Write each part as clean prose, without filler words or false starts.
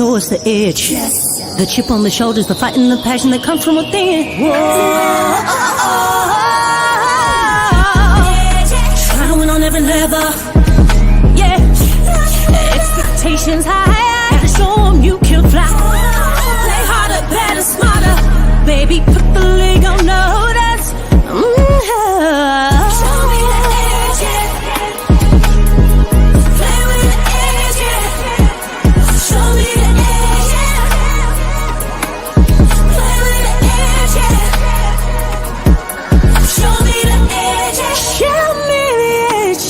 show us the edge. Yes. The chip on the shoulders, the fight and the passion that comes from within. Whoa. Trying to win on every level. Yeah. Expectations high. Gotta show them you can fly. Play harder, better, smarter. Baby, put the league on notice. Show me the edge, yeah. Play with the edge, yeah. Show me the edge, yeah. Play with the edge, yeah. Show me the edge, yeah. Show me the edge,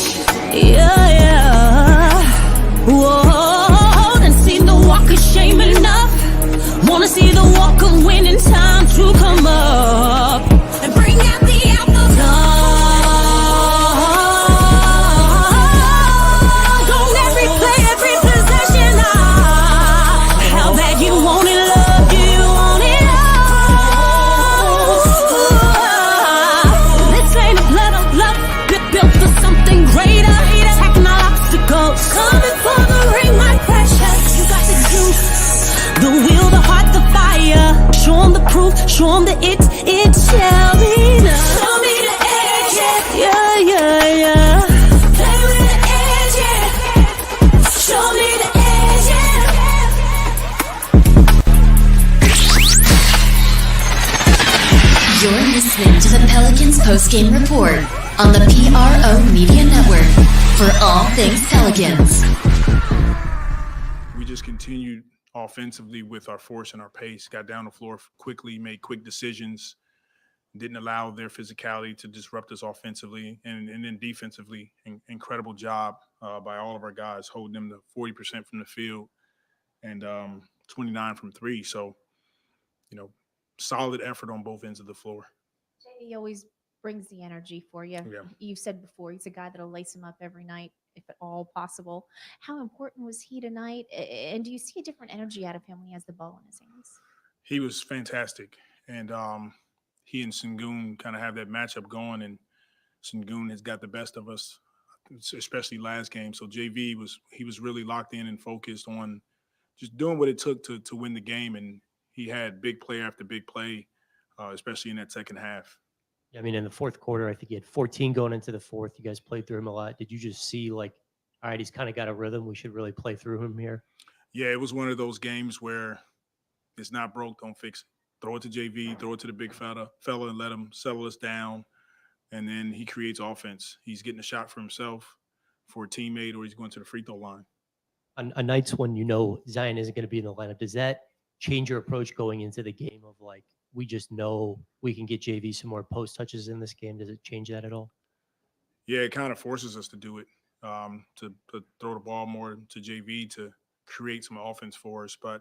yeah, yeah. Whoa, then see the walk of shame enough. Wanna see the walk of winning time to come up and bring out the alpha. Don't every play, every possession. How bad you want it, love, do you want it all? This ain't a blood of love, built for something greater. Attacking all obstacles, coming for the ring, my precious. You got the juice, the will, the heart, the fire. Show 'em the proof, show 'em that it shall be done. Show me the edge, yeah, yeah, yeah. Play with the edge, yeah. Show me the edge, yeah. You're listening to the Pelicans Post Game Report on the PRO Media Network for all things Pelicans. We just continued offensively with our force and our pace, got down the floor quickly, made quick decisions, didn't allow their physicality to disrupt us offensively, and then defensively, incredible job by all of our guys, holding them to 40% from the field and 29 from three. So, solid effort on both ends of the floor. He always brings the energy for you. Yeah. You said before, he's a guy that'll lace him up every night, if at all possible. How important was he tonight? And do you see a different energy out of him when he has the ball in his hands? He was fantastic. And he and Sengun kind of have that matchup going, and Sengun has got the best of us, especially last game. So JV was really locked in and focused on just doing what it took to win the game, and he had big play after big play, especially in that second half. I mean, in the fourth quarter, I think he had 14 going into the fourth. You guys played through him a lot. Did you just see like, all right, he's kind of got a rhythm. We should really play through him here? Yeah, it was one of those games where it's not broke, don't fix it. Throw it to JV, throw it to the big fella and let him settle us down. And then he creates offense. He's getting a shot for himself, for a teammate, or he's going to the free throw line. On nights when Zion isn't going to be in the lineup, does that change your approach going into the game of like, we just know we can get JV some more post touches in this game? Does it change that at all? Yeah, it kind of forces us to do it, to throw the ball more to JV to create some offense for us. But,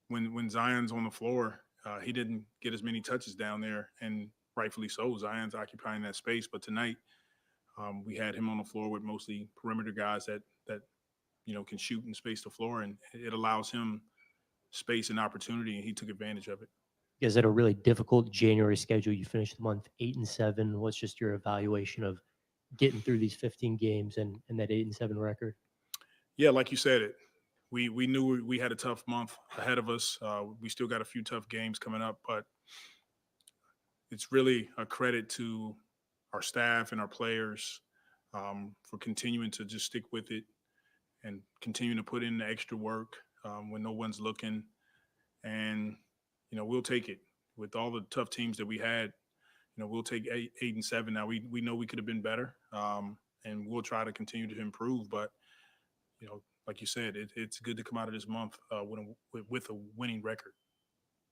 when Zion's on the floor, he didn't get as many touches down there, and rightfully so. Zion's occupying that space. But tonight, we had him on the floor with mostly perimeter guys that can shoot and space the floor, and it allows him space and opportunity, and he took advantage of it. You guys had a really difficult January schedule. You finished the month 8-7. What's just your evaluation of getting through these 15 games and that 8-7 record? Yeah, like you said, we knew we had a tough month ahead of us. We still got a few tough games coming up, but it's really a credit to our staff and our players for continuing to just stick with it and continuing to put in the extra work when no one's looking. And, we'll take it. With all the tough teams that we had, we'll take 8-7. Now, we know we could have been better, and we'll try to continue to improve. But, like you said, it's good to come out of this month with a winning record.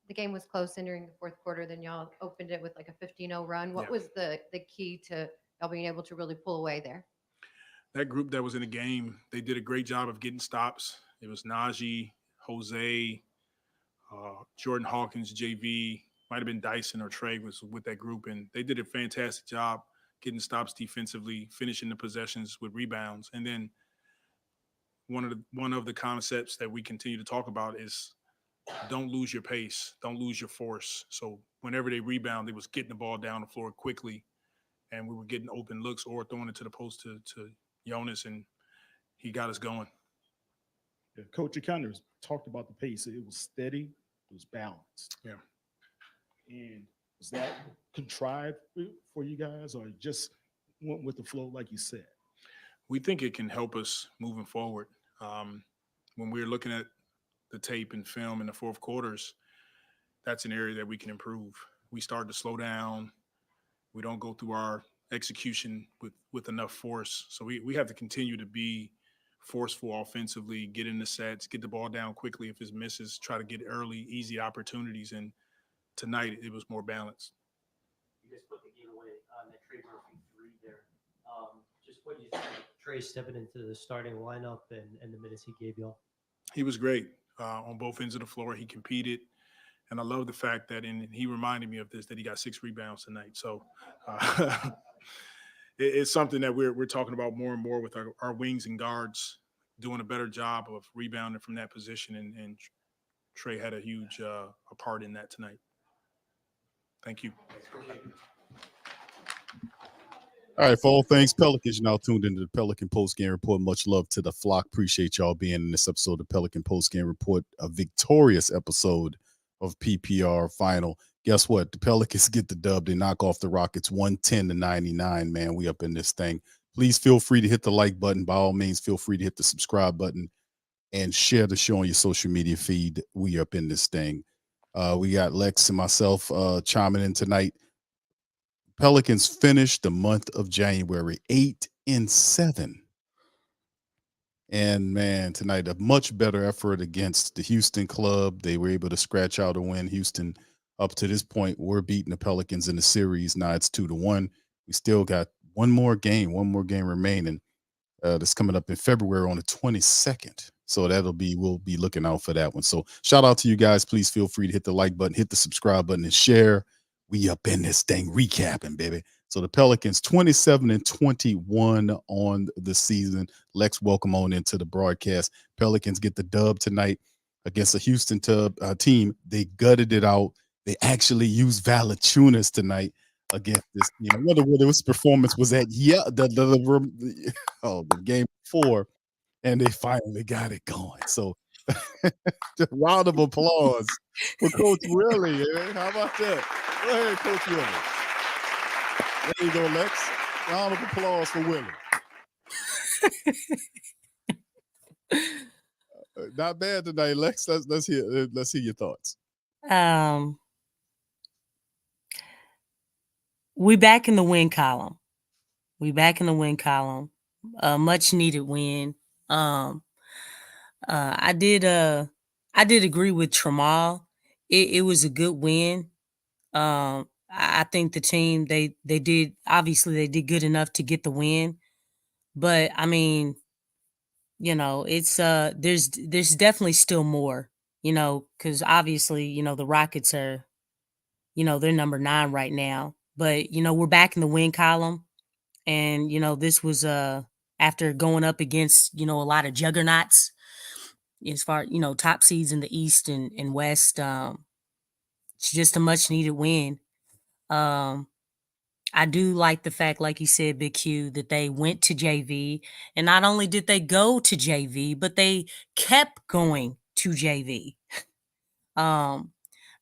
The game was close entering the fourth quarter. Then y'all opened it with like a 15-0 run. What was the key to y'all being able to really pull away there? That group that was in the game, they did a great job of getting stops. It was Najee, Jose, Jordan Hawkins, JV, might have been Dyson or Trey was with that group, and they did a fantastic job getting stops defensively, finishing the possessions with rebounds. And then one of the concepts that we continue to talk about is don't lose your pace, don't lose your force. So whenever they rebound, they was getting the ball down the floor quickly, and we were getting open looks or throwing it to the post to Jonas, and he got us going. Yeah, Coach, you kind of talked about the pace. It was steady, it was balanced. Yeah. And was that contrived for you guys, or just went with the flow, like you said? We think it can help us moving forward. When we're looking at the tape and film in the fourth quarters, that's an area that we can improve. We start to slow down. We don't go through our execution with enough force. So we have to continue to be forceful offensively, get in the sets, get the ball down quickly. If it's misses, try to get early, easy opportunities. And tonight it was more balanced. You guys put the game away on that Trey Murphy 3 there. Just what do you think of Trey stepping into the starting lineup and the minutes he gave y'all? He was great on both ends of the floor. He competed. And I love the fact that, and he reminded me of this, that he got 6 rebounds tonight. So it's something that we're talking about more and more with our wings and guards doing a better job of rebounding from that position. And Trey had a huge a part in that tonight. Thank you. All right, for all things Pelicans, you're now tuned into the Pelican Post Game Report. Much love to the flock. Appreciate y'all being in this episode of the Pelican Post Game Report, a victorious episode of PPR final. Guess what? The Pelicans get the dub. They knock off the Rockets 110-99. Man, we up in this thing. Please feel free to hit the like button. By all means, feel free to hit the subscribe button and share the show on your social media feed. We up in this thing. We got Lex and myself chiming in tonight. Pelicans finished the month of January 8-7. And man, tonight a much better effort against the Houston club. They were able to scratch out a win. Houston, up to this point, we're beating the Pelicans in the series. Now it's 2-1. We still got one more game remaining. That's coming up in February on the 22nd. So we'll be looking out for that one. So shout out to you guys. Please feel free to hit the like button, hit the subscribe button, and share. We up in this thing recapping, baby. So the Pelicans 27-21 on the season. Lex, welcome on into the broadcast. Pelicans get the dub tonight against a Houston team. They gutted it out. They actually used Valanciunas tonight against this team. I wonder whether his performance was at the game before, and they finally got it going. So just round of applause for Coach Willie. How about that? Go ahead, Coach Willie. There you go, Lex. Round of applause for Willie. Not bad tonight, Lex. Let's hear your thoughts. We back in the win column. Much needed win. I did agree with Tramal. It was a good win. I think the team they did good enough to get the win, but I mean, it's there's definitely still more, because obviously the Rockets are, they're number 9 right now, but we're back in the win column, and this was after going up against a lot of juggernauts as far top seeds in the East and West. It's just a much needed win. I do like the fact, like you said, Big Q, that they went to JV, and not only did they go to JV, but they kept going to JV. A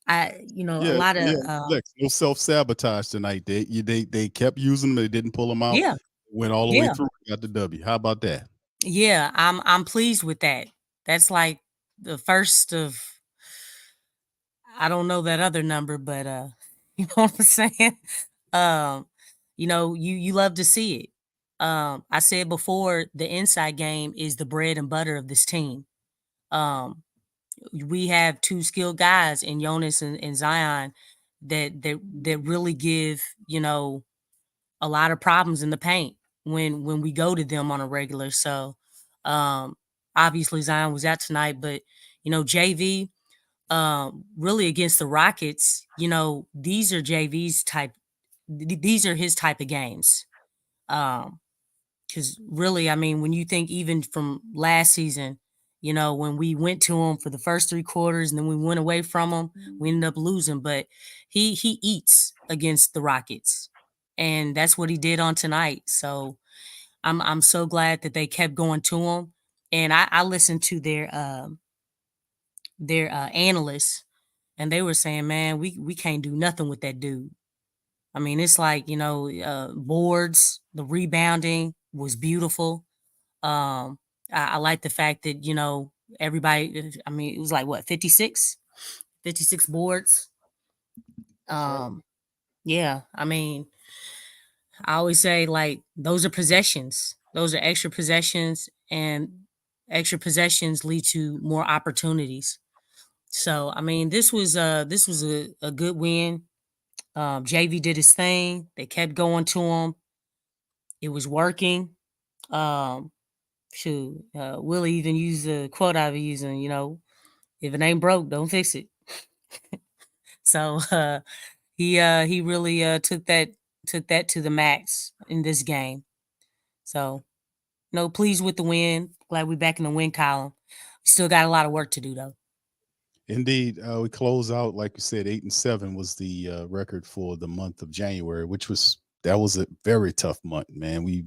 lot of Lex, no self-sabotage tonight. They kept using them. They didn't pull them out. Yeah. Went all the way through. Got the W. How about that? Yeah, I'm pleased with that. That's like the first of, I don't know that other number, but you know what I'm saying? You love to see it. I said before, the inside game is the bread and butter of this team. We have 2 skilled guys in Jonas and Zion that really give, a lot of problems in the paint when we go to them on a regular. So obviously Zion was out tonight, but JV really against the Rockets, these are JV's type. These are his type of games. Because really, I mean, when you think even from last season, when we went to him for the first 3 quarters and then we went away from him, we ended up losing. But he eats against the Rockets, and that's what he did on tonight. So I'm so glad that they kept going to him. And I listened to their analysts, and they were saying, man, we can't do nothing with that dude. I mean, it's like, boards, the rebounding was beautiful. I like the fact that, everybody, I mean, it was like what, 56 boards. That's right. Yeah, I mean, I always say, like, those are possessions. Those are extra possessions, and extra possessions lead to more opportunities. So, I mean, this was a good win. JV did his thing. They kept going to him. It was working. Um, shoot, Willie even used the quote I was using. If it ain't broke, don't fix it. So he really took that to the max in this game. So pleased with the win. Glad we're back in the win column. Still got a lot of work to do though. Indeed, we close out like you said. 8-7 was the record for the month of January, which was a very tough month, man. We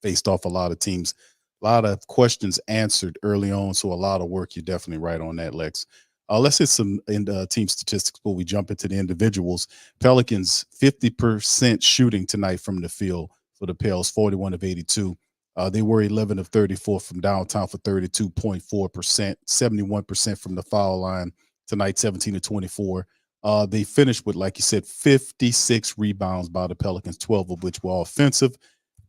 faced off a lot of teams, a lot of questions answered early on, so a lot of work. You're definitely right on that, Lex. Let's hit some team statistics before we jump into the individuals. Pelicans 50% shooting tonight from the field for the Pels, 41 of 82. They were 11 of 34 from downtown for 32.4%, 71% from the foul line tonight, 17 of 24. They finished with, like you said, 56 rebounds by the Pelicans, 12 of which were offensive.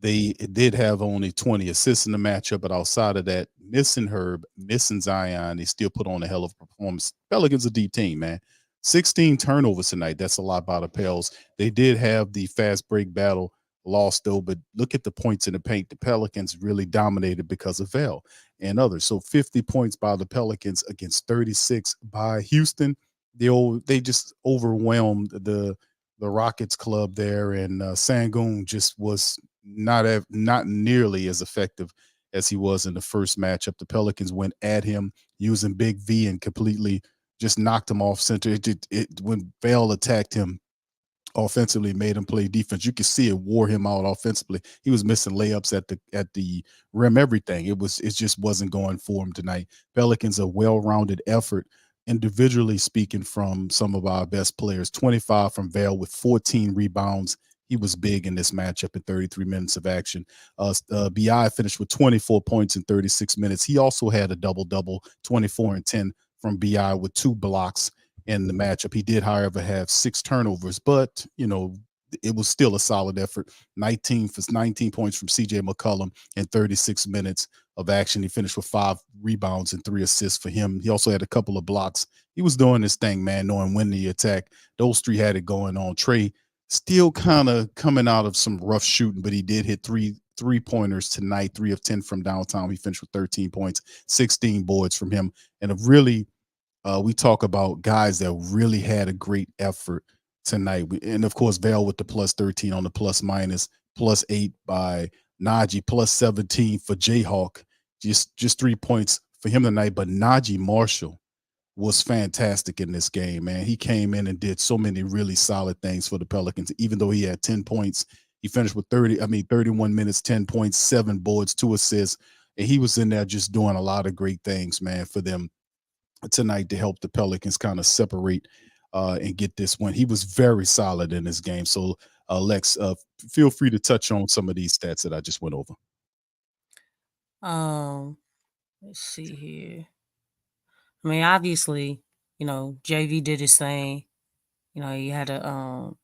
They did have only 20 assists in the matchup, but outside of that, missing Herb, missing Zion, they still put on a hell of a performance. Pelicans a deep team, man. 16 turnovers tonight. That's a lot by the Pels. They did have the fast break battle lost though, but look at the points in the paint. The Pelicans really dominated because of Vel and others. So 50 points by the Pelicans against 36 by Houston. They just overwhelmed the Rockets club there, and Sangoon just was not nearly as effective as he was in the first matchup. The Pelicans went at him using Big V and completely just knocked him off center. When Vel attacked him offensively, made him play defense, you could see it wore him out offensively. He was missing layups at the rim, everything. It just wasn't going for him tonight. Pelicans a well-rounded effort individually speaking from some of our best players. 25 from Vel with 14 rebounds. He was big in this matchup in 33 minutes of action. BI finished with 24 points in 36 minutes. He also had a double-double, 24 and 10 from BI with 2 blocks in the matchup. He did, however, have 6 turnovers, but it was still a solid effort. 19 points from CJ McCollum in 36 minutes of action. He finished with 5 rebounds and 3 assists for him. He also had a couple of blocks. He was doing his thing, man, knowing when to attack. Those 3 had it going on. Trey still kind of coming out of some rough shooting, but he did hit 3-pointers tonight, 3 of 10 from downtown. He finished with 13 points, 16 boards from him, and we talk about guys that really had a great effort tonight. And of course, Vel with the plus 13 on the plus minus, plus 8 by Najee, plus 17 for Jayhawk. Just 3 points for him tonight. But Najee Marshall was fantastic in this game, man. He came in and did so many really solid things for the Pelicans. Even though he had 10 points, he finished with 31 minutes, 10 points, 7 boards, 2 assists. And he was in there just doing a lot of great things, man, for them tonight to help the Pelicans kind of separate and get this win. He was very solid in this game. So, Lex, feel free to touch on some of these stats that I just went over. Let's see here. I mean, obviously, JV did his thing. He had a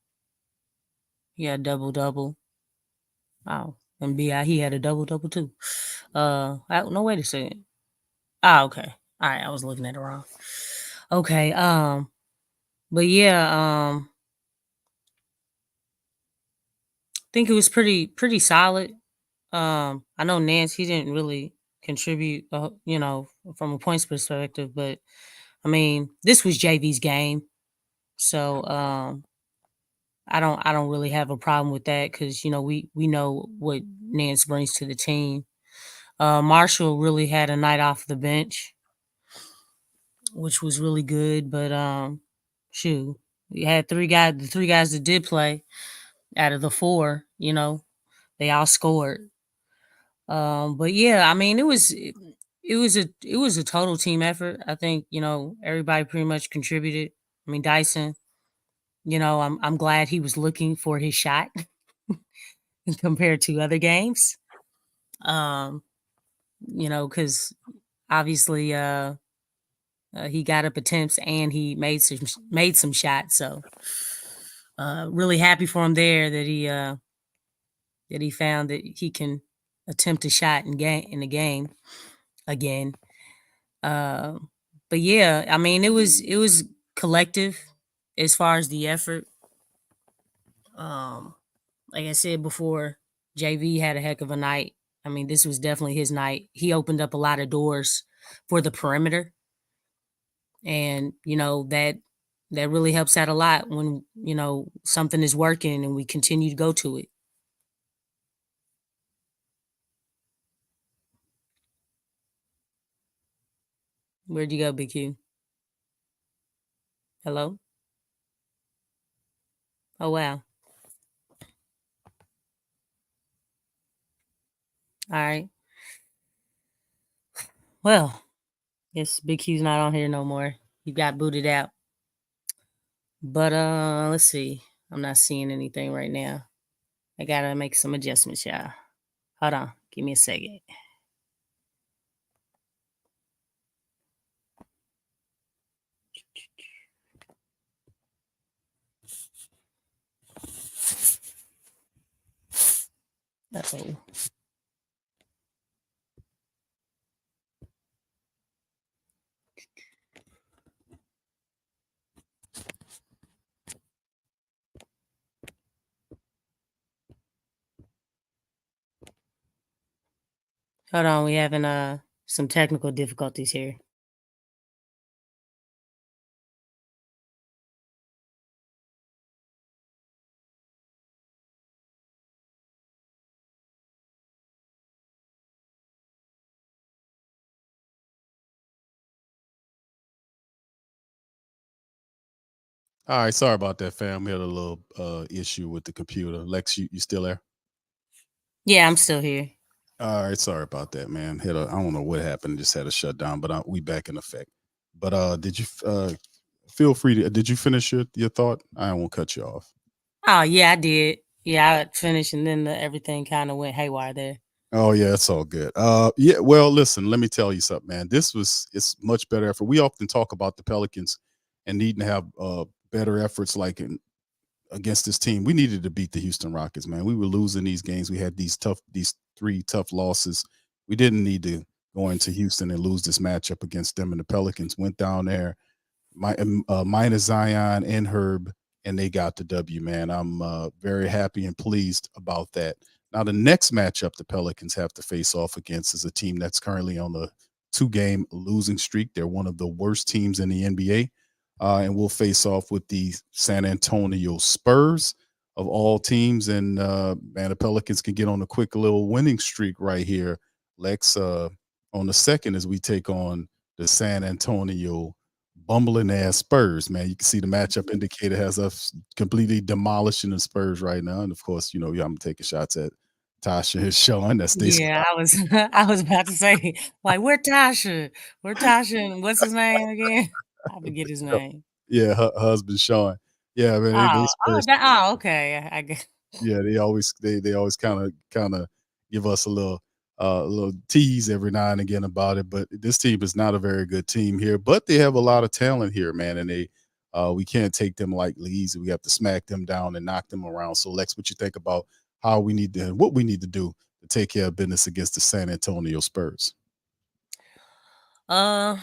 double-double. Wow. And BI, he had a double-double too. No, wait a second. Okay. All right, I was looking at it wrong. Okay, but yeah, I think it was pretty solid. I know Nance, he didn't really contribute, from a points perspective, but I mean, this was JV's game, so I don't really have a problem with that because we know what Nance brings to the team. Marshall really had a night off the bench, which was really good, but shoot, we had the 3 guys that did play out of the 4, they all scored. But yeah, I mean, it it was a total team effort. I think, everybody pretty much contributed. I mean, Dyson, I'm glad he was looking for his shot compared to other games. Um, because obviously he got up attempts and he made some shots. So really happy for him there that he found that he can attempt a shot in the game again. But yeah, I mean, it was collective as far as the effort. Like I said before, JV had a heck of a night. I mean, this was definitely his night. He opened up a lot of doors for the perimeter, and that really helps out a lot when something is working and we continue to go to it. Where'd you go, Big Q? Hello? Oh wow. All right. Well, guess Big Q's not on here no more. He got booted out. But let's see. I'm not seeing anything right now. I gotta make some adjustments, y'all. Hold on. Give me a second. Uh-oh. Hold on, we having some technical difficulties here. All right, sorry about that, fam. We had a little issue with the computer. Lex, you still there? Yeah, I'm still here. All right, sorry about that, man. I don't know what happened. Just had a shutdown, but we back in effect. But did you feel free to? Did you finish your thought? I won't cut you off. Oh yeah, I did. Yeah, I finished and then everything kind of went haywire there. Oh yeah, it's all good. Yeah. Well, listen, let me tell you something, man. It's much better effort. We often talk about the Pelicans and needing to have better efforts, like against this team. We needed to beat the Houston Rockets, man. We were losing these games. We had these three tough losses. We didn't need to go into Houston and lose this matchup against them. And the Pelicans went down there, minus Zion and Herb, and they got the W, man. I'm very happy and pleased about that. Now, the next matchup the Pelicans have to face off against is a team that's currently on the 2-game losing streak. They're one of the worst teams in the NBA. And we'll face off with the San Antonio Spurs of all teams. And man, the Pelicans can get on a quick little winning streak right here. Lex, on the second, as we take on the San Antonio bumbling ass Spurs, man. You can see the matchup indicator has us completely demolishing the Spurs right now. And of course, yeah, I'm taking shots at Tasha and Sean. That's they Yeah, I was I was about to say, like, where Tasha? Where Tasha and what's his name again? I forget his name. yeah, her husband Sean. Yeah, man, they Spurs. Okay. I get. Yeah, they always kind of give us a little tease every now and again about it. But this team is not a very good team here, but they have a lot of talent here, man, and we can't take them lightly easy. We have to smack them down and knock them around. So Lex, what you think about what we need to do to take care of business against the San Antonio Spurs? Uh,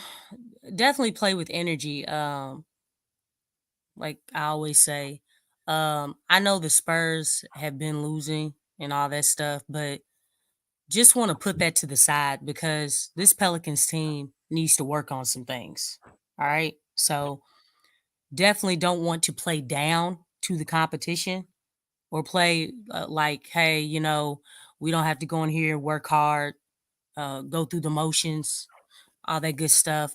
Definitely play with energy. Like I always say, I know the Spurs have been losing and all that stuff, but just want to put that to the side because this Pelicans team needs to work on some things. All right. So definitely don't want to play down to the competition or play like, hey, we don't have to go in here and work hard, go through the motions, all that good stuff.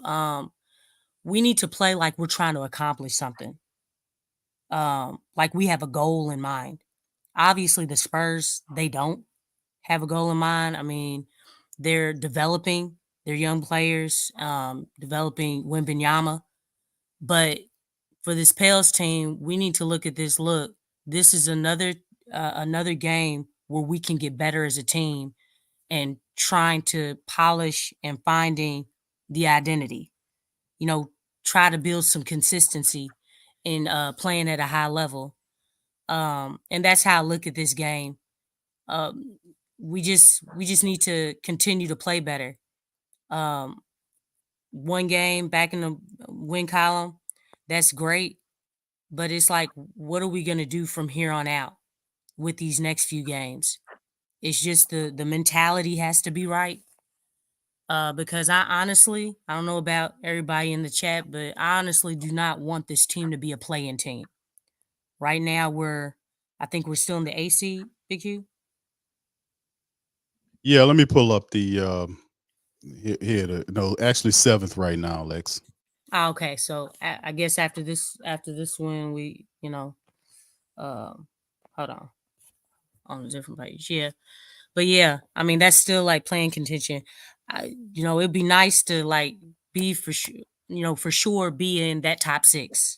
We need to play like we're trying to accomplish something. Like we have a goal in mind. Obviously, the Spurs, they don't have a goal in mind. I mean, they're developing, their young players, developing Wembanyama. But for this Pels team, we need to look at this. Look, this is another game where we can get better as a team and trying to polish and finding the identity. Try to build some consistency in playing at a high level. And that's how I look at this game. We just need to continue to play better. One game back in the win column, that's great. But it's like, what are we going to do from here on out with these next few games? It's just the mentality has to be right. Because I don't know about everybody in the chat, but I honestly do not want this team to be a play-in team. Right now, I think we're still in the AC, Big Q. Yeah, let me pull up the no, actually 7th right now, Lex. Okay, so I guess after this win, we hold on a different page. Yeah, but yeah, I mean that's still like playing contention. It'd be nice to like be for sure be in that top 6.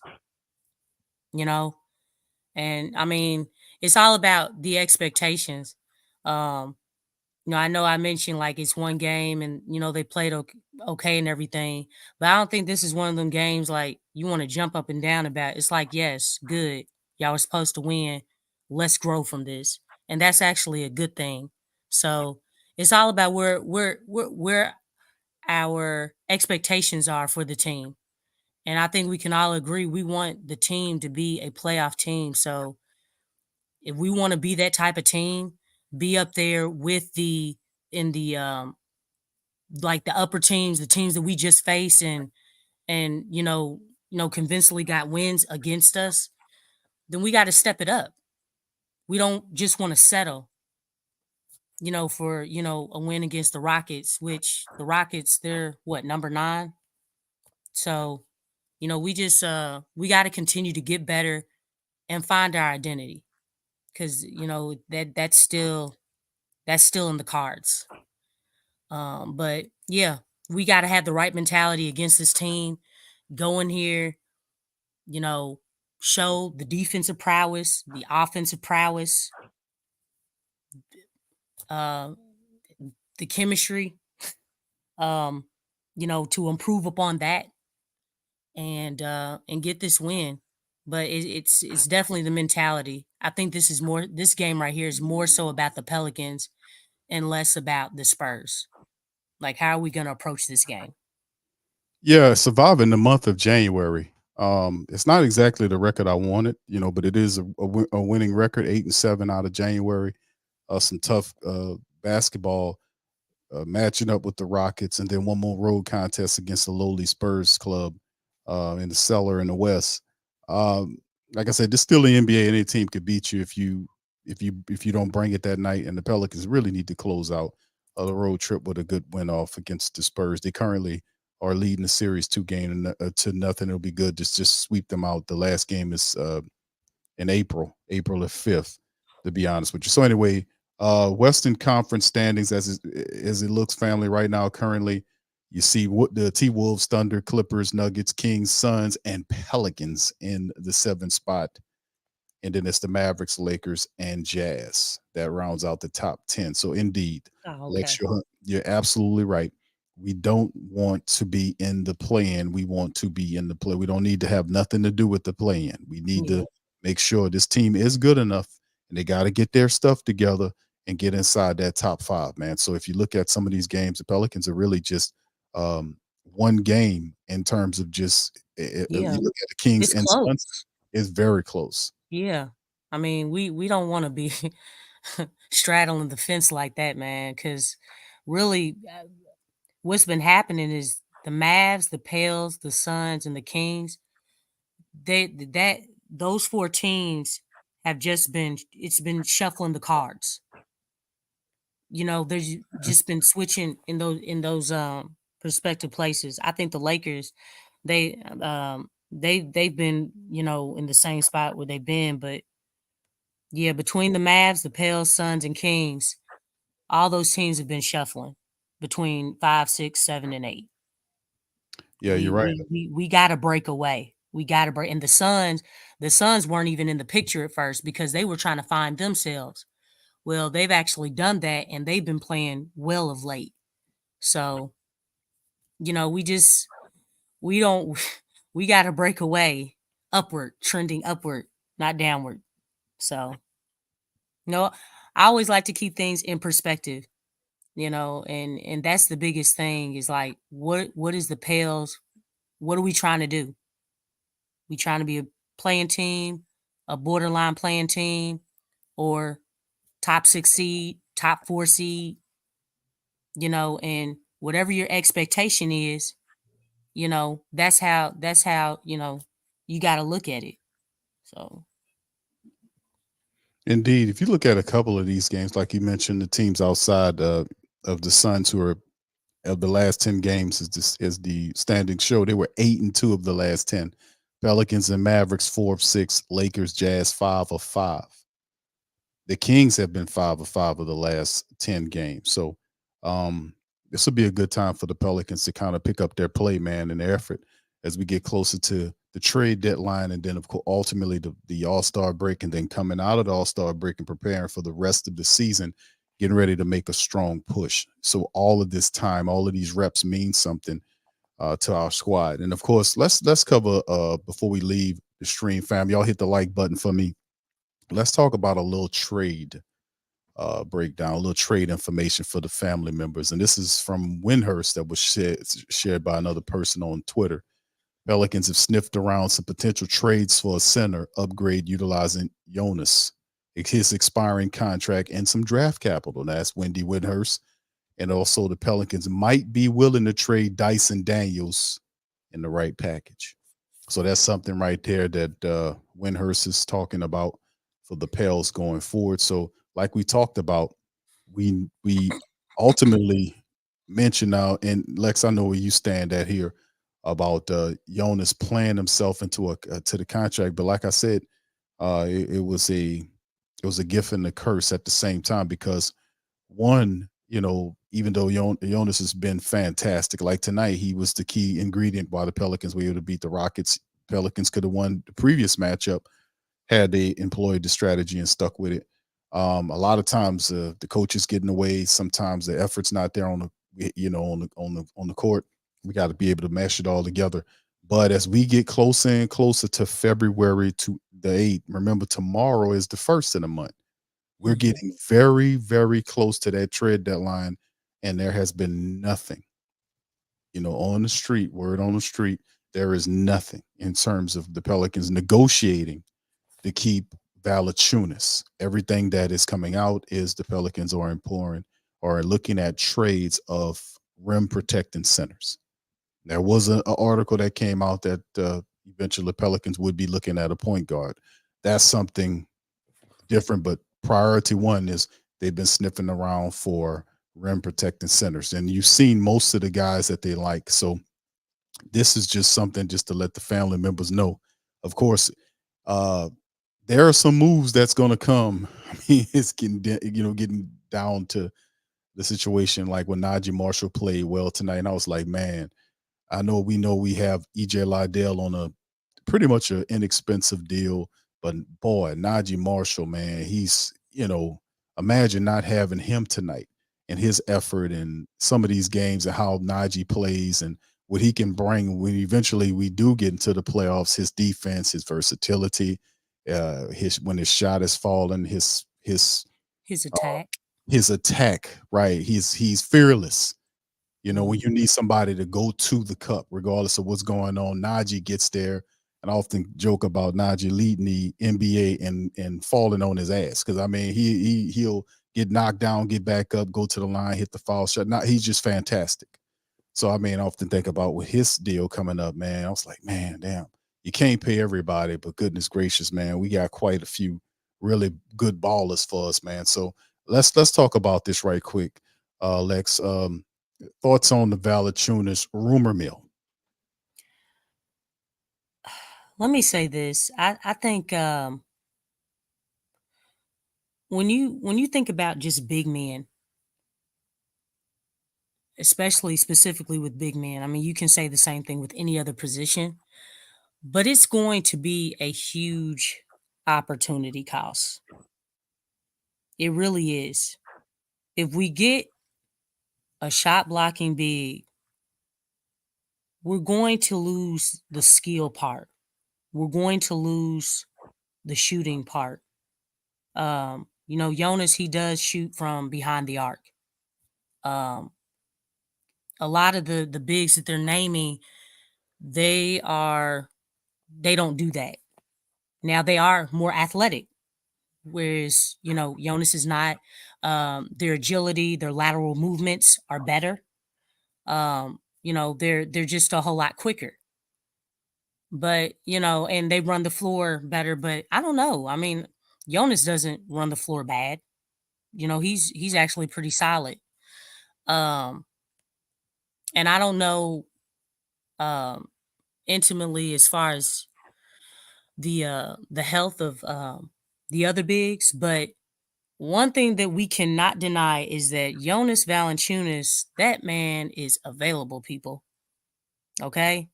And I mean it's all about the expectations. I know I mentioned like it's one game and they played okay and everything, but I don't think this is one of them games like you want to jump up and down about. It's like, yes, good, y'all were supposed to win. Let's grow from this, and that's actually a good thing. So it's all about where our expectations are for the team, and I think we can all agree we want the team to be a playoff team. So if we want to be that type of team, be up there with the like the upper teams, the teams that we just faced and convincingly got wins against us, then we got to step it up. We don't just want to settle, for a win against the Rockets, which the Rockets, they're what, number 9. So, we just we got to continue to get better and find our identity, because that's still in the cards. But yeah, we got to have the right mentality against this team. Go in here, show the defensive prowess, the offensive prowess, the chemistry, to improve upon that and get this win. But it's definitely the mentality. I think this game right here is more so about the Pelicans and less about the Spurs. Like, how are we going to approach this game? Yeah, surviving the month of January. It's not exactly the record I wanted, but it is a winning record, 8-7 out of January. Some tough basketball matching up with the Rockets, and then one more road contest against the lowly Spurs club in the cellar in the West. Like I said, this still the NBA. Any team could beat you if you don't bring it that night. And the Pelicans really need to close out the road trip with a good win off against the Spurs. They currently are leading the series 2-0 to nothing. It'll be good to just sweep them out. The last game is in April the 5th, to be honest with you. So anyway, Western Conference standings as it looks, family, right now currently, you see what the T-Wolves, Thunder, Clippers, Nuggets, Kings, Suns, and Pelicans in the 7th spot. And then it's the Mavericks, Lakers, and Jazz that rounds out the top 10. So indeed, Lex, you're absolutely right. We don't want to be in the play-in. We want to be in the play. We don't need to have nothing to do with the play-in. We need to make sure this team is good enough, and they got to get their stuff together and get inside that top 5, man. So if you look at some of these games, the Pelicans are really just one game in terms of just if you look at the Kings and Suns, it's very close. Yeah. I mean, we don't want to be straddling the fence like that, man, because really what's been happening is the Mavs, the Pels, the Suns, and the Kings, those 4 teams have just been shuffling the cards. There's just been switching in those prospective places. I think the Lakers, they've been, in the same spot where they've been, but yeah, between the Mavs, the Pels, Suns, and Kings, all those teams have been shuffling. between 5, 6, 7, and 8. Yeah, you're right. We got to break away. We got to break. And the Suns weren't even in the picture at first because they were trying to find themselves. Well, they've actually done that, and they've been playing well of late. So, we don't, we got to break away upward, trending upward, not downward. So, I always like to keep things in perspective, and that's the biggest thing is like, what is the Pels? What are we trying to do? We trying to be a playing team, a borderline playing team, or top 6 seed, top 4 seed, and whatever your expectation is, that's how, you got to look at it. So, Indeed, if you look at a couple of these games, like you mentioned, the teams outside of the Suns who are of the last 10 games is the standings show. They were 8-2 of the last 10. Pelicans and Mavericks 4 of 6. Lakers, Jazz 5 of 5. The Kings have been 5 of 5 of the last 10 games. So this will be a good time for the Pelicans to kind of pick up their play, man, and their effort as we get closer to the trade deadline, and then of course ultimately the All-Star break, and then coming out of the All-Star break and preparing for the rest of the season, getting ready to make a strong push. So all of this time, all of these reps mean something to our squad. And of course, let's cover before we leave the stream, fam. Y'all hit the like button for me. Let's talk about a little trade breakdown, a little trade information for the family members. And this is from Windhurst that was shared by another person on Twitter. Pelicans have sniffed around some potential trades for a center upgrade utilizing Jonas, his expiring contract, and some draft capital. That's Wendy Windhurst. And also the Pelicans might be willing to trade Dyson Daniels in the right package. So that's something right there that Windhurst is talking about for the Pels going forward. So like we talked about, we ultimately mentioned now, and Lex, I know where you stand at here about Jonas playing himself into to the contract. But like I said, it was a gift and a curse at the same time, because one, even though Jonas has been fantastic, like tonight, he was the key ingredient why the Pelicans were able to beat the Rockets. Pelicans could have won the previous matchup had they employed the strategy and stuck with it. A lot of times the coaches get in the way. Sometimes the effort's not there on the court. We got to be able to mesh it all together. But as we get closer and closer to February to the 8th, remember tomorrow is the 1st of the month. We're getting very, very close to that trade deadline, and there has been nothing, on the street, word on the street, there is nothing in terms of the Pelicans negotiating to keep Valanciunas. Everything that is coming out is the Pelicans are imploring or looking at trades of rim protecting centers. There was an article that came out that eventually the Pelicans would be looking at a point guard. That's something different, but priority one is they've been sniffing around for rim protecting centers, and you've seen most of the guys that they like. So this is just something just to let the family members know. Of course, there are some moves that's going to come. I mean, it's getting down to the situation like when Najee Marshall played well tonight, and I was like, man, we know we have EJ Liddell on a pretty much an inexpensive deal, but boy, Najee Marshall, man, he's, imagine not having him tonight and his effort and some of these games and how Najee plays and what he can bring when eventually we do get into the playoffs, his defense, his versatility, when his shot is falling, his attack, right? He's fearless. When you need somebody to go to the cup, regardless of what's going on, Najee gets there. And I often joke about Najee leading the NBA and falling on his ass. Cause I mean, he'll get knocked down, get back up, go to the line, hit the foul shot. He's just fantastic. So, I mean, I often think about with his deal coming up, man, I was like, man, damn, you can't pay everybody, but goodness gracious, man, we got quite a few really good ballers for us, man. So let's talk about this right quick. Lex, thoughts on the Valanciunas rumor mill? let me say this. I think when you think about just big men, especially specifically with big men. I mean, you can say the same thing with any other position, but it's going to be a huge opportunity cost. It really is. If we get a shot blocking big, we're going to lose the skill part. We're going to lose the shooting part. Jonas, he does shoot from behind the arc. Um, a lot of the bigs that they're naming, they don't do that. Now they are more athletic, whereas Jonas is not. Their agility, their lateral movements are better. They're just a whole lot quicker. But and they run the floor better. But I don't know. I mean, Jonas doesn't run the floor bad. He's actually pretty solid. And I don't know intimately as far as the health of the other bigs, but one thing that we cannot deny is that Jonas Valanciunas, that man is available, people. Okay?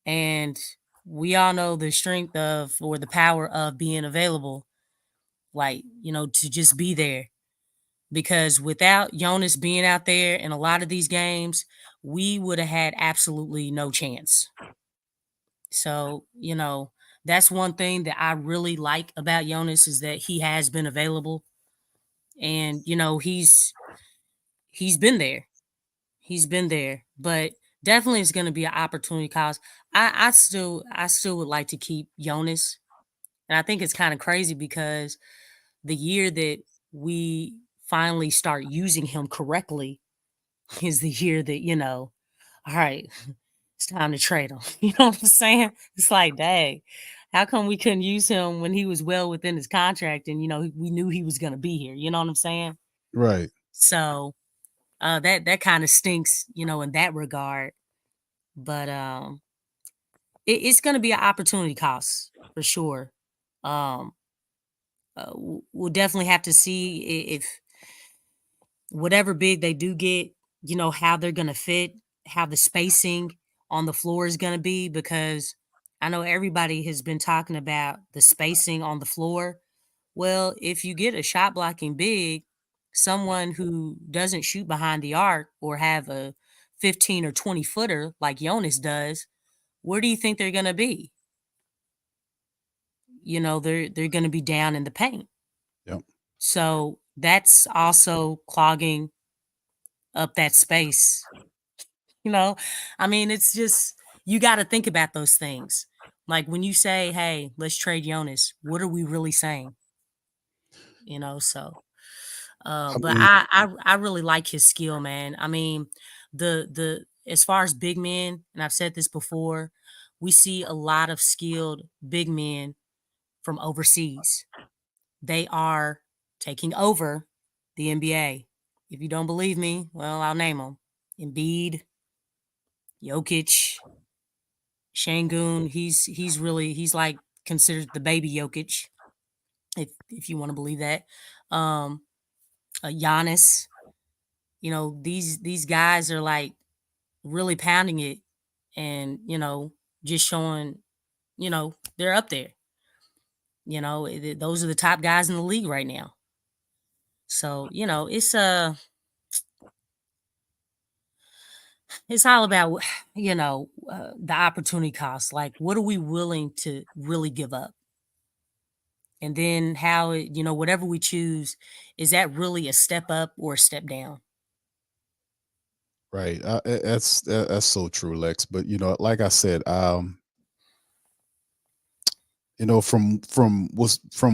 And we all know the strength of or the power of being available, to just be there. Because without Jonas being out there in a lot of these games, we would have had absolutely no chance. So, that's one thing that I really like about Jonas is that he has been available. And, he's been there. He's been there. But definitely it's going to be an opportunity cost. I still would like to keep Jonas. And I think it's kind of crazy because the year that we finally start using him correctly is the year that, all right, it's time to trade him. You know what I'm saying? It's like, dang, how come we couldn't use him when he was well within his contract and, we knew he was going to be here? You know what I'm saying? Right. So that kind of stinks, in that regard. But it's going to be an opportunity cost for sure. We'll definitely have to see if whatever big they do get, how they're going to fit, how the spacing on the floor is going to be, because I know everybody has been talking about the spacing on the floor. Well, if you get a shot blocking big, someone who doesn't shoot behind the arc or have a 15 or 20 footer like Jonas does, where do you think they're going to be? They're going to be down in the paint. Yep. So that's also clogging up that space. I mean, it's just, you got to think about those things. Like when you say, hey, let's trade Jonas, what are we really saying? So, but mean- I really like his skill, man. I mean, as far as big men, and I've said this before, we see a lot of skilled big men from overseas. They are taking over the NBA. If you don't believe me, well, I'll name them. Embiid, Jokic, Şengün. He's like considered the baby Jokic, if you want to believe that. Giannis. These guys are like really pounding it, and just showing, they're up there. Those are the top guys in the league right now. So it's all about the opportunity cost. Like, what are we willing to really give up? And then how whatever we choose, is that really a step up or a step down? Right. That's so true, Lex. But like I said, from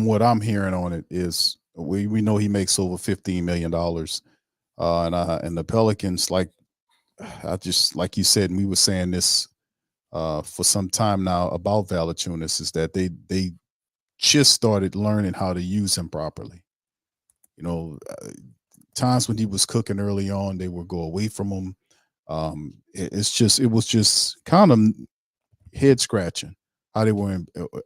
what I'm hearing on it is we know he makes over $15 million, and the Pelicans, like like you said, and we were saying this for some time now about Valanciunas, is that they just started learning how to use him properly. Times when he was cooking early on, they would go away from him. It was just kind of head scratching how they were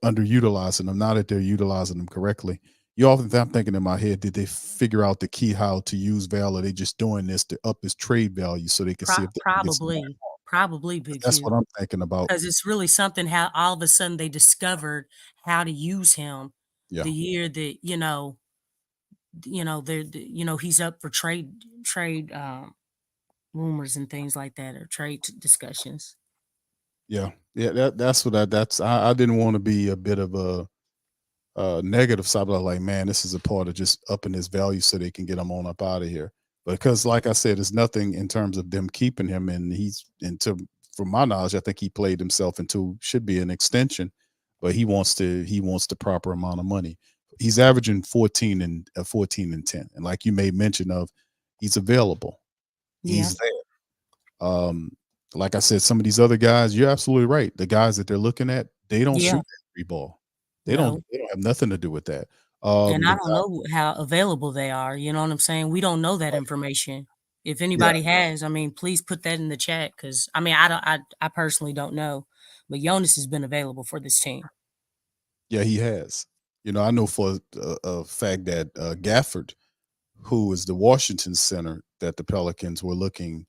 underutilizing him. Now that they're utilizing him correctly, I'm thinking in my head, did they figure out the key how to use Val? Or they just doing this to up his trade value so they can see if they can get somebody? Probably Big That's Q, what I'm thinking about. because it's really something how all of a sudden they discovered how to use him Yeah. the year that he's up for trade rumors and things like that, or trade discussions. Yeah. Yeah. I didn't want to be a bit of a negative side, but like, man, this is a part of just upping his value so they can get him on up out of here. Because, like I said, there's nothing in terms of them keeping him, and from my knowledge, I think he played himself into should be an extension, but he wants the proper amount of money. He's averaging 14 and 10, and like you made mention of, he's available. Yeah. He's there. Like I said, some of these other guys, you're absolutely right. The guys that they're looking at, they don't Yeah. shoot that three ball. They No. don't have nothing to do with that. And I The don't know how available they are. You know what I'm saying? We don't know that information. If anybody has, I mean, please put that in the chat, because I mean, I personally don't know, but Jonas has been available for this team. Yeah, he has. I know for a fact that Gafford, who is the Washington center that the Pelicans were looking,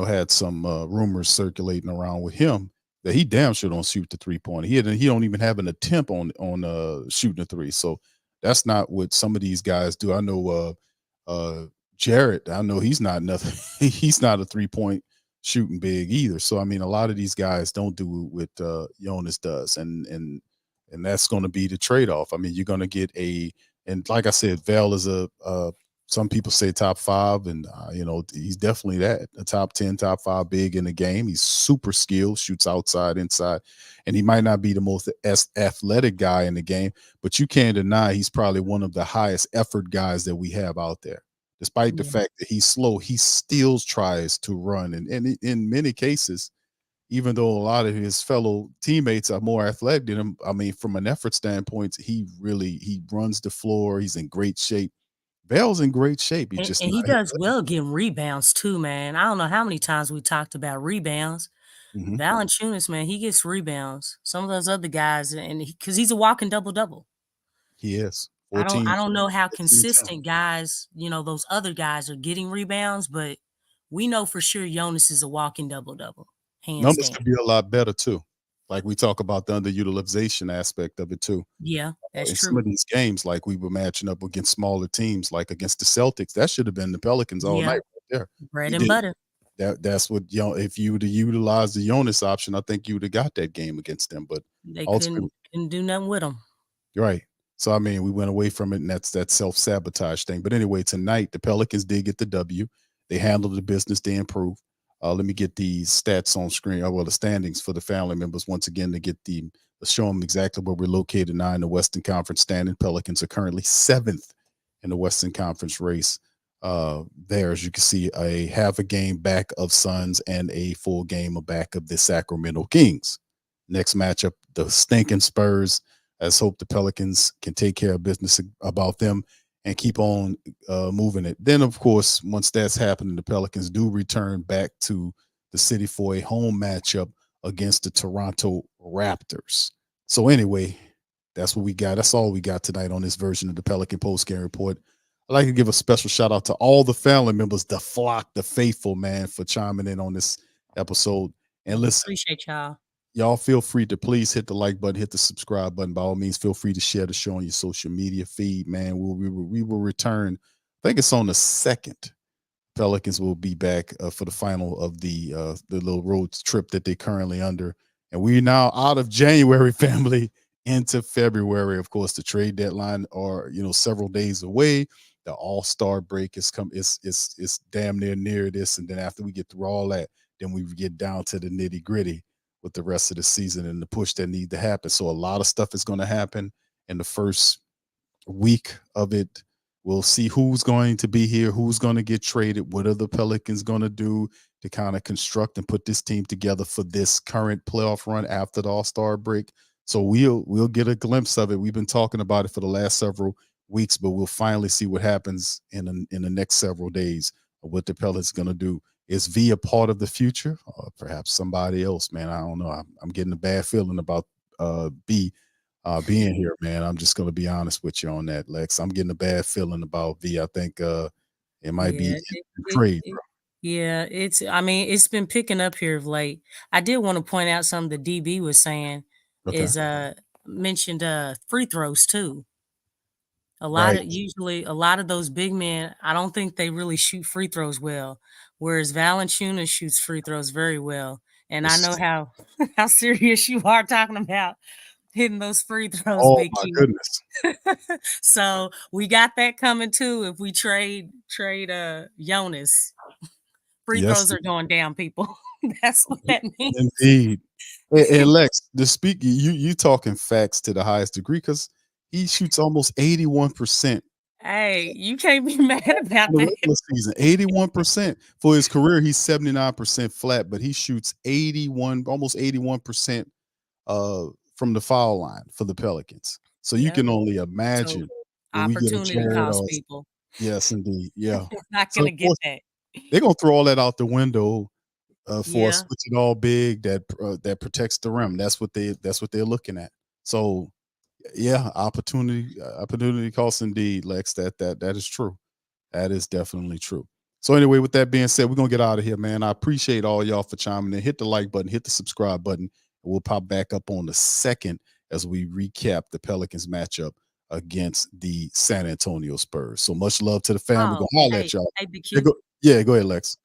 had some rumors circulating around with him that he damn sure don't shoot the 3-pointer. He don't even have an attempt on shooting a three. So that's not what some of these guys do. I know Jarrett. I know he's not nothing. He's not a 3-point shooting big either. So I mean, a lot of these guys don't do what Jonas does, and that's going to be the trade off. I mean, you're going to get and like I said, Val is some people say top 5, and he's definitely a top 10, top 5 big in the game. He's super skilled, shoots outside, inside, and he might not be the most athletic guy in the game, but you can't deny he's probably one of the highest effort guys that we have out there. Despite the fact that he's slow, he still tries to run, and in many cases, even though a lot of his fellow teammates are more athletic than him, I mean, from an effort standpoint, he runs the floor. He's in great shape. Val's in great shape. He And, just and he not does well getting rebounds too, man. I don't know how many times we talked about rebounds. Mhm. Valanciunas, man, he gets rebounds. Some of those other guys, and because he's a walking double-double. He is. I 14, don't know how 15, and 10. consistent guys, those other guys are getting rebounds, but we know for sure Jonas is a walking double-double, hands Numbers down. could be a lot better too. Like we talk about the underutilization aspect of it too. Yeah, that's In true. some of these games, like we were matching up against smaller teams, like against the Celtics, that should have been the Pelicans all Yeah. night right there. Bread He and did. butter. That's what if you would have utilized the Jonas option, I think you would have got that game against them. But They ultimately, couldn't do nothing with them. right. So I mean, we went away from it, and that's that self-sabotage thing. But anyway, tonight the Pelicans did get the W. They handled the business. They improved. Let me get the stats on screen. Well, the standings for the family members once again to show them exactly where we're located now in the Western Conference standing. Pelicans are currently 7th in the Western Conference race. There, as you can see, a half a game back of Suns and a full game back of the Sacramento Kings. Next matchup, the stinking Spurs. Let's hope the Pelicans can take care of business about them and keep on moving it. Then, of course, once that's happening, the Pelicans do return back to the city for a home matchup against the Toronto Raptors. So anyway, that's what we got. That's all we got tonight on this version of the Pelican Post Game Report. I'd like to give a special shout out to all the family members, the flock, the faithful, man, for chiming in on this episode. And listen, Appreciate y'all feel free to please hit the like button, hit the subscribe button. By all means, feel free to share the show on your social media feed, man. We will return. I think it's on the 2nd. Pelicans will be back for the final of the little road trip that they're currently under. And we're now out of January, family, into February. Of course, the trade deadline are, several days away. The All-Star break is it's damn near this. And then after we get through all that, then we get down to the nitty-gritty with the rest of the season and the push that need to happen. So a lot of stuff is going to happen in the first week of it. We'll see who's going to be here, who's going to get traded, what are the Pelicans going to do to kind of construct and put this team together for this current playoff run after the All-Star break. So we'll get a glimpse of it. We've been talking about it for the last several weeks, but we'll finally see what happens in the next several days of what the Pelicans going to do. Is V a part of the future, or perhaps somebody else? Man, I don't know. I'm getting a bad feeling about B. being here, man. I'm just going to be honest with you on that, Lex. I'm getting a bad feeling about V. I think it might be trade, bro. Yeah, it's been picking up here of late. I did want to point out something the DB was saying is mentioned free throws too. A lot of those big men, I don't think they really shoot free throws well, whereas Valanciunas shoots free throws very well. And I know how serious you are talking about hitting those free throws, Oh Big my Q. goodness. So we got that coming too. If we trade Jonas, free throws are going down, people. That's what that means. Indeed. And Lex, the speaker, you talking facts to the highest degree because he shoots almost 81%. Hey, you can't be mad about The that. regular season, 81% for his career. He's 79% flat, but he shoots almost 81% from the foul line for the Pelicans. So you can only imagine when we get a Opportunity costs people. Yes, indeed. Yeah. Not gonna get that. They're gonna throw all that out the window for a switch it all big that protects the rim. That's what they're looking at. So yeah, opportunity costs indeed, Lex. That is true. That is definitely true. So anyway, with that being said, we're gonna get out of here, man. I appreciate all y'all for chiming in. Hit the like button, hit the subscribe button. We'll pop back up on the 2nd as we recap the Pelicans matchup against the San Antonio Spurs. So much love to the family. We're gonna holler at y'all. Go ahead, Lex.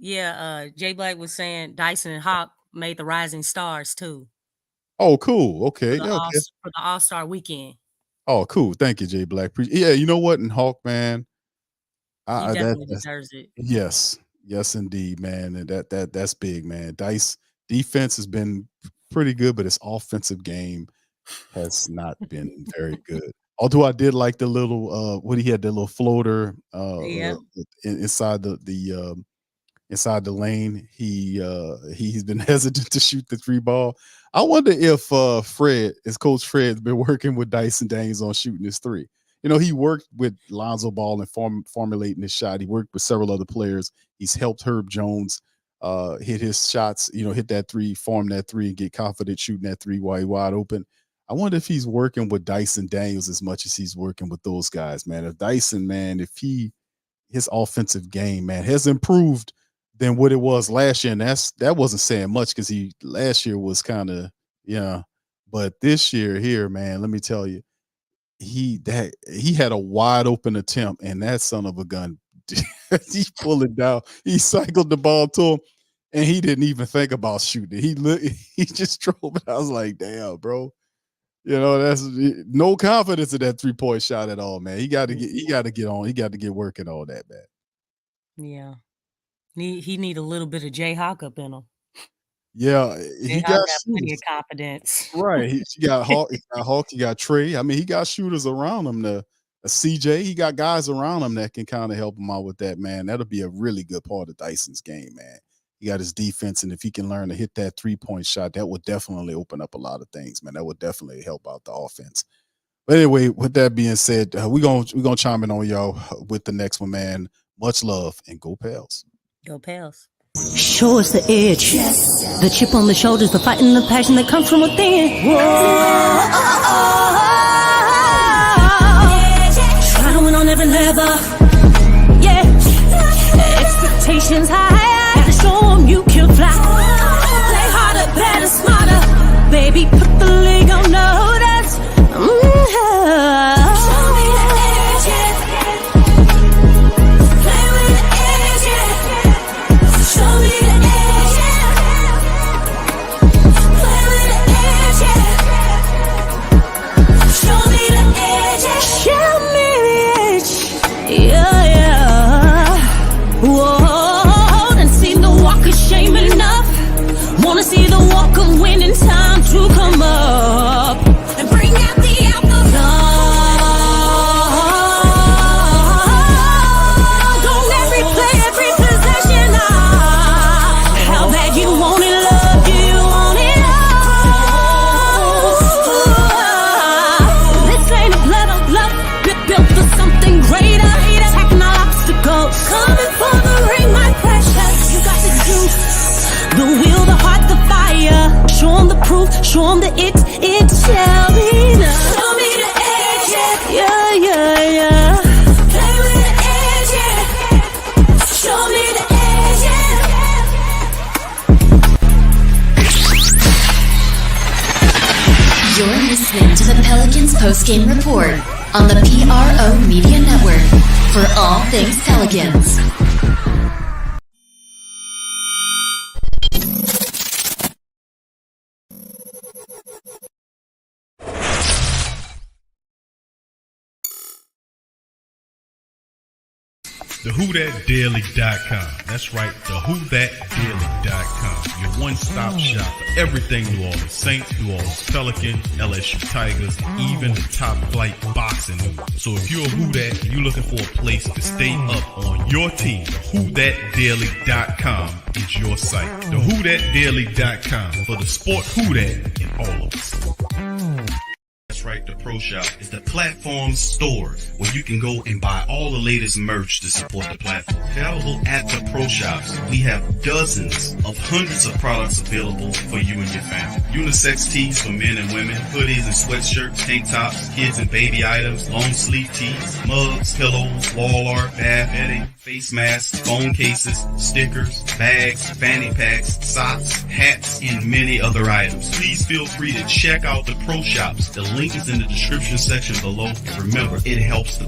Jay Black was saying Dyson and Hawk made the Rising Stars too. Oh, cool. Okay. For the All-Star weekend. Oh, cool. Thank you, Jay Black. Yeah, you know what? And Hawk, man, he definitely deserves it. Yes, indeed, man. And that's big, man. Dice defense has been pretty good, but his offensive game has not been very good. Although I did like the little what he had, the little floater inside the inside the lane. He's been hesitant to shoot the 3 ball. I wonder if Coach Fred's been working with Dyson Daniels on shooting his 3. You know, he worked with Lonzo Ball and formulating his shot. He worked with several other players. He's helped Herb Jones hit his shots, hit that 3, form that 3, and get confident shooting that 3 while he's wide open. I wonder if he's working with Dyson Daniels as much as he's working with those guys, man. If Dyson, man, his offensive game, man, has improved than what it was last year, and that wasn't saying much because last year was kind of, but this year here, man, let me tell you, he had a wide open attempt, and that son of a gun, he pulled it down. He cycled the ball to him, and he didn't even think about shooting it. He just drove it. I was like, damn, bro. That's no confidence in that 3-point shot at all, man. He got to get working on that, man. Yeah. He need a little bit of Jay Hawk up in him. Yeah, he got plenty of confidence. Right. He got Hawk, he got Trey. I mean, he got shooters around him. A CJ, he got guys around him that can kind of help him out with that, man. That'll be a really good part of Dyson's game, man. He got his defense, and if he can learn to hit that 3-point shot, that would definitely open up a lot of things, man. That would definitely help out the offense. But anyway, with that being said, we're gonna chime in on y'all with the next one, man. Much love and go Pels. Go Pels. Show us the edge. Yes. The chip on the shoulders, the fight and the passion that comes from within. Whoa. Try to win on every level. Yeah. Expectations high. Gotta show them you can fly. Play harder, better, smarter. Baby, put the league on notice. Show me the edge, yeah. Play with the edge, yeah. Show me the edge, yeah. Play with the edge, yeah. Show me the edge, yeah. Show me the edge, yeah, yeah. Whoa. Post Game Report on the PRO Media Network for all things Pelicans. TheWhoThatDaily.com. That's right, TheWhoThatDaily.com. Your one-stop shop for everything New Orleans Saints, New Orleans Pelicans, LSU Tigers, even the top flight boxing news. So if you're a Who That and you're looking for a place to stay up on your team, TheWhoThatDaily.com is your site. TheWhoThatDaily.com for the sport Who That in all of us. That's right, the Pro Shop is the platform store where you can go and buy all the latest merch to support the platform. Available at the Pro Shops, we have dozens of hundreds of products available for you and your family. Unisex tees for men and women, hoodies and sweatshirts, tank tops, kids and baby items, long sleeve tees, mugs, pillows, wall art, bath bedding, face masks, phone cases, stickers, bags, fanny packs, socks, hats, and many other items. Please feel free to check out the Pro Shops. The link is in the description section below. And remember, it helps the